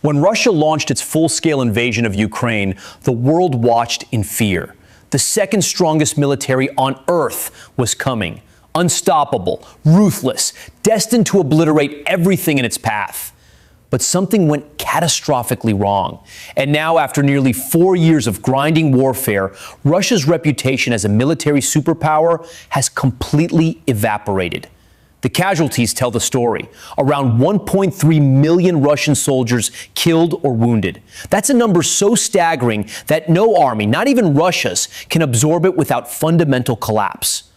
When Russia launched its full-scale invasion of Ukraine, the world watched in fear. The second strongest military on earth was coming. Unstoppable, ruthless, destined to obliterate everything in its path. But something went catastrophically wrong. And now, after nearly 4 years of grinding warfare, Russia's reputation as a military superpower has completely evaporated. The casualties tell the story. Around 1.3 million Russian soldiers killed or wounded. That's a number so staggering that no army, not even Russia's, can absorb it without fundamental collapse.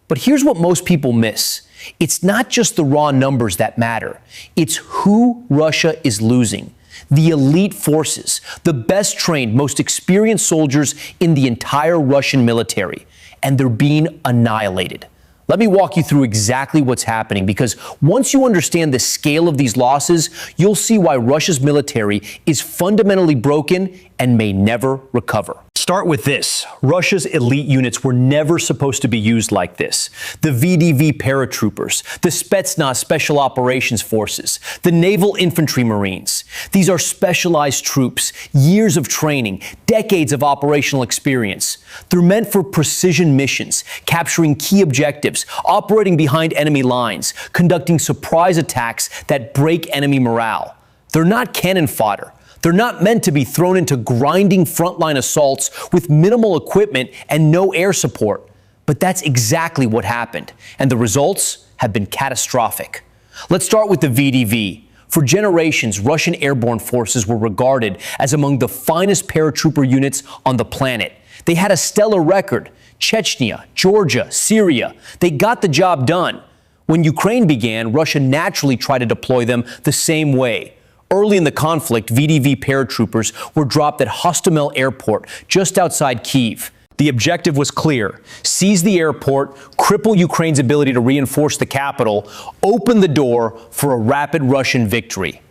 But here's what most people miss. It's not just the raw numbers that matter. It's who Russia is losing. The elite forces, the best trained, most experienced soldiers in the entire Russian military. And they're being annihilated. Let me walk you through exactly what's happening, because once you understand the scale of these losses, you'll see why Russia's military is fundamentally broken and may never recover. Start with this. Russia's elite units were never supposed to be used like this. The VDV Paratroopers, the Spetsnaz Special Operations Forces, the naval infantry marines. These are specialized troops, years of training, decades of operational experience. They're meant for precision missions, capturing key objectives, operating behind enemy lines, conducting surprise attacks that break enemy morale. They're not cannon fodder. They're not meant to be thrown into grinding frontline assaults with minimal equipment and no air support. But that's exactly what happened, and the results have been catastrophic. Let's start with the VDV. For generations, Russian airborne forces were regarded as among the finest paratrooper units on the planet. They had a stellar record. Chechnya, Georgia, Syria, they got the job done. When Ukraine began, Russia naturally tried to deploy them the same way. Early in the conflict, VDV paratroopers were dropped at Hostomel Airport, just outside Kyiv. The objective was clear: seize the airport, cripple Ukraine's ability to reinforce the capital, open the door for a rapid Russian victory.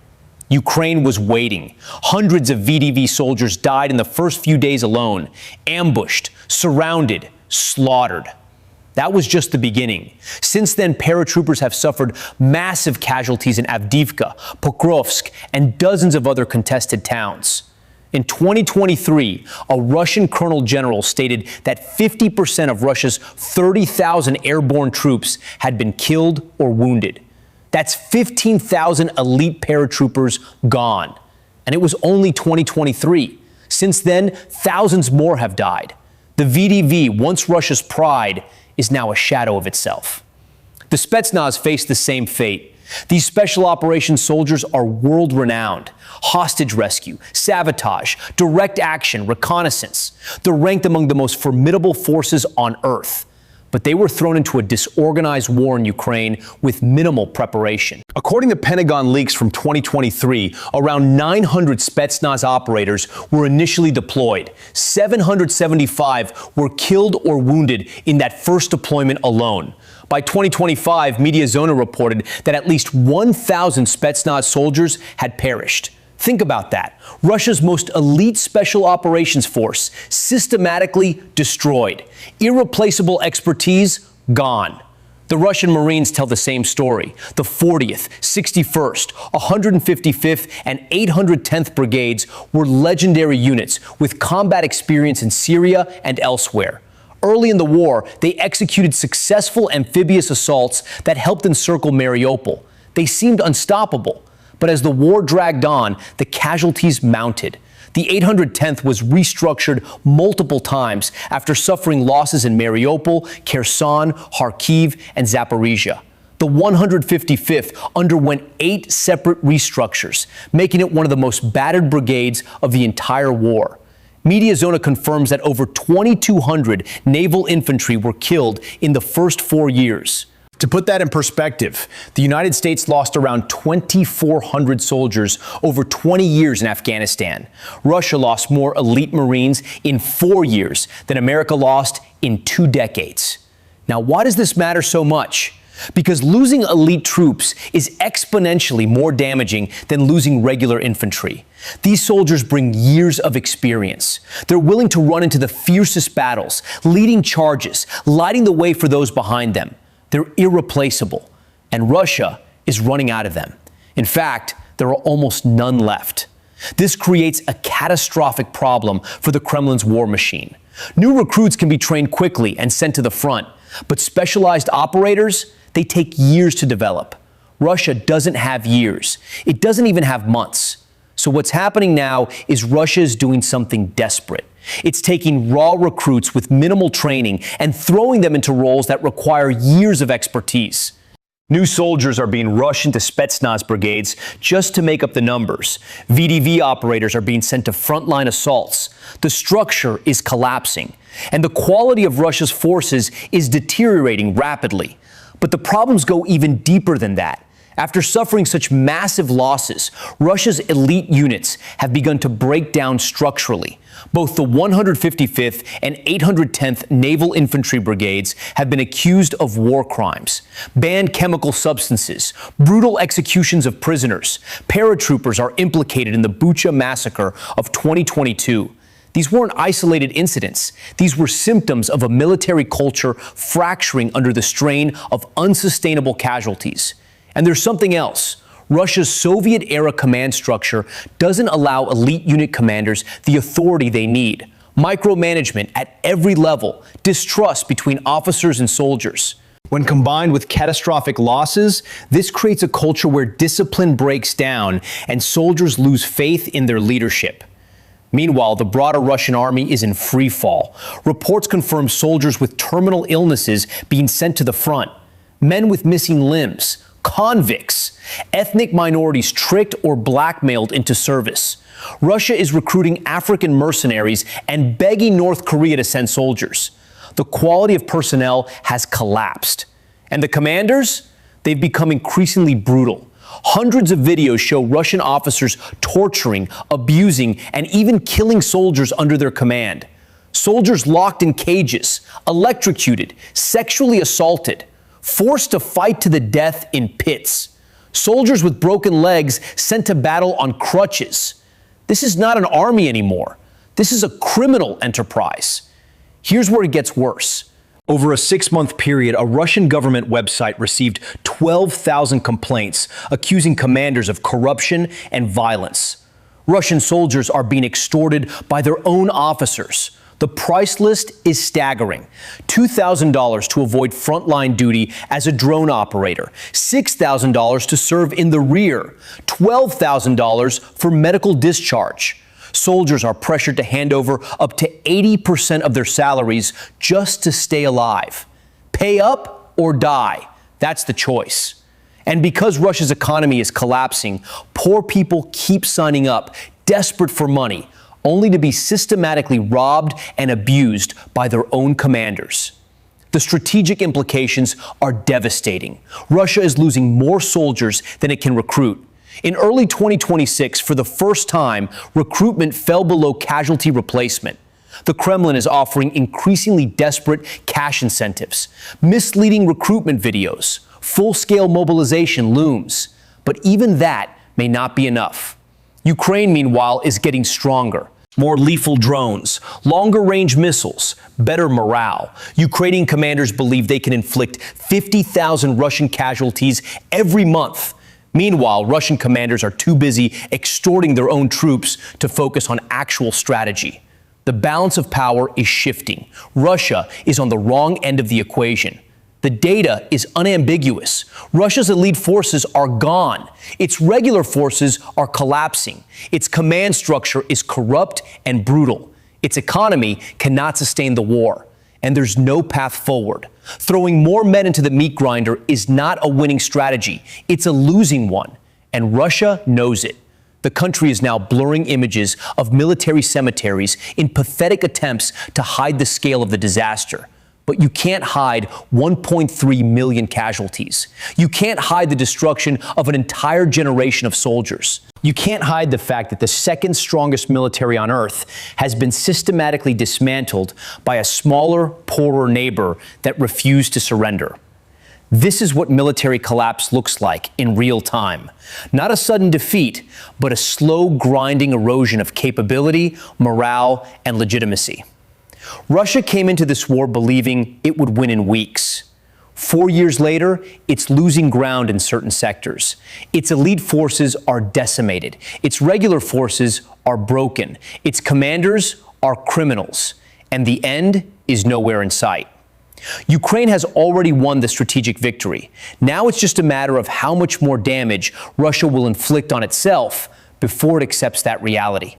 Ukraine was waiting. Hundreds of VDV soldiers died in the first few days alone, ambushed, surrounded, slaughtered. That was just the beginning. Since then, paratroopers have suffered massive casualties in Avdiivka, Pokrovsk, and dozens of other contested towns. In 2023, a Russian colonel general stated that 50% of Russia's 30,000 airborne troops had been killed or wounded. That's 15,000 elite paratroopers gone. And it was only 2023. Since then, thousands more have died. The VDV, once Russia's pride, is now a shadow of itself. The Spetsnaz face the same fate. These special operations soldiers are world-renowned. Hostage rescue, sabotage, direct action, reconnaissance. They're ranked among the most formidable forces on Earth. But they were thrown into a disorganized war in Ukraine with minimal preparation. According to Pentagon leaks from 2023, around 900 Spetsnaz operators were initially deployed. 775 were killed or wounded in that first deployment alone. By 2025, Mediazona reported that at least 1,000 Spetsnaz soldiers had perished. Think about that. Russia's most elite special operations force systematically destroyed. Irreplaceable expertise gone. The Russian Marines tell the same story. The 40th, 61st, 155th, and 810th Brigades were legendary units with combat experience in Syria and elsewhere. Early in the war, they executed successful amphibious assaults that helped encircle Mariupol. They seemed unstoppable. But as the war dragged on, the casualties mounted. The 810th was restructured multiple times after suffering losses in Mariupol, Kherson, Kharkiv, and Zaporizhia. The 155th underwent 8 separate restructures, making it one of the most battered brigades of the entire war. Mediazona confirms that over 2,200 naval infantry were killed in the first 4 years. To put that in perspective, the United States lost around 2,400 soldiers over 20 years in Afghanistan. Russia lost more elite Marines in 4 years than America lost in 2 decades. Now, why does this matter so much? Because losing elite troops is exponentially more damaging than losing regular infantry. These soldiers bring years of experience. They're willing to run into the fiercest battles, leading charges, lighting the way for those behind them. They're irreplaceable, and Russia is running out of them. In fact, there are almost none left. This creates a catastrophic problem for the Kremlin's war machine. New recruits can be trained quickly and sent to the front, but specialized operators, they take years to develop. Russia doesn't have years. It doesn't even have months. So what's happening now is Russia is doing something desperate. It's taking raw recruits with minimal training and throwing them into roles that require years of expertise. New soldiers are being rushed into Spetsnaz brigades just to make up the numbers. VDV operators are being sent to frontline assaults. The structure is collapsing, and the quality of Russia's forces is deteriorating rapidly. But the problems go even deeper than that. After suffering such massive losses, Russia's elite units have begun to break down structurally. Both the 155th and 810th Naval Infantry Brigades have been accused of war crimes, banned chemical substances, brutal executions of prisoners. Paratroopers are implicated in the Bucha massacre of 2022. These weren't isolated incidents. These were symptoms of a military culture fracturing under the strain of unsustainable casualties. And there's something else. Russia's Soviet-era command structure doesn't allow elite unit commanders the authority they need. Micromanagement at every level, distrust between officers and soldiers. When combined with catastrophic losses, this creates a culture where discipline breaks down and soldiers lose faith in their leadership. Meanwhile, the broader Russian army is in free fall. Reports confirm soldiers with terminal illnesses being sent to the front, men with missing limbs, convicts, ethnic minorities tricked or blackmailed into service. Russia is recruiting African mercenaries and begging North Korea to send soldiers. The quality of personnel has collapsed. And the commanders? They've become increasingly brutal. Hundreds of videos show Russian officers torturing, abusing, and even killing soldiers under their command. Soldiers locked in cages, electrocuted, sexually assaulted, forced to fight to the death in pits. Soldiers with broken legs sent to battle on crutches. This is not an army anymore. This is a criminal enterprise. Here's where it gets worse. Over a 6-month period, a Russian government website received 12,000 complaints accusing commanders of corruption and violence. Russian soldiers are being extorted by their own officers. The price list is staggering. $2,000 to avoid frontline duty as a drone operator, $6,000 to serve in the rear, $12,000 for medical discharge. Soldiers are pressured to hand over up to 80% of their salaries just to stay alive. Pay up or die. That's the choice. And because Russia's economy is collapsing, poor people keep signing up, desperate for money, only to be systematically robbed and abused by their own commanders. The strategic implications are devastating. Russia is losing more soldiers than it can recruit. In early 2026, for the first time, recruitment fell below casualty replacement. The Kremlin is offering increasingly desperate cash incentives, misleading recruitment videos, full-scale mobilization looms. But even that may not be enough. Ukraine, meanwhile, is getting stronger. More lethal drones, longer-range missiles, better morale. Ukrainian commanders believe they can inflict 50,000 Russian casualties every month. Meanwhile, Russian commanders are too busy extorting their own troops to focus on actual strategy. The balance of power is shifting. Russia is on the wrong end of the equation. The data is unambiguous. Russia's elite forces are gone. Its regular forces are collapsing. Its command structure is corrupt and brutal. Its economy cannot sustain the war. And there's no path forward. Throwing more men into the meat grinder is not a winning strategy. It's a losing one. And Russia knows it. The country is now blurring images of military cemeteries in pathetic attempts to hide the scale of the disaster. But you can't hide 1.3 million casualties. You can't hide the destruction of an entire generation of soldiers. You can't hide the fact that the second strongest military on earth has been systematically dismantled by a smaller, poorer neighbor that refused to surrender. This is what military collapse looks like in real time. Not a sudden defeat, but a slow, grinding erosion of capability, morale, and legitimacy. Russia came into this war believing it would win in weeks. 4 years later, it's losing ground in certain sectors. Its elite forces are decimated. Its regular forces are broken. Its commanders are criminals. And the end is nowhere in sight. Ukraine has already won the strategic victory. Now it's just a matter of how much more damage Russia will inflict on itself before it accepts that reality.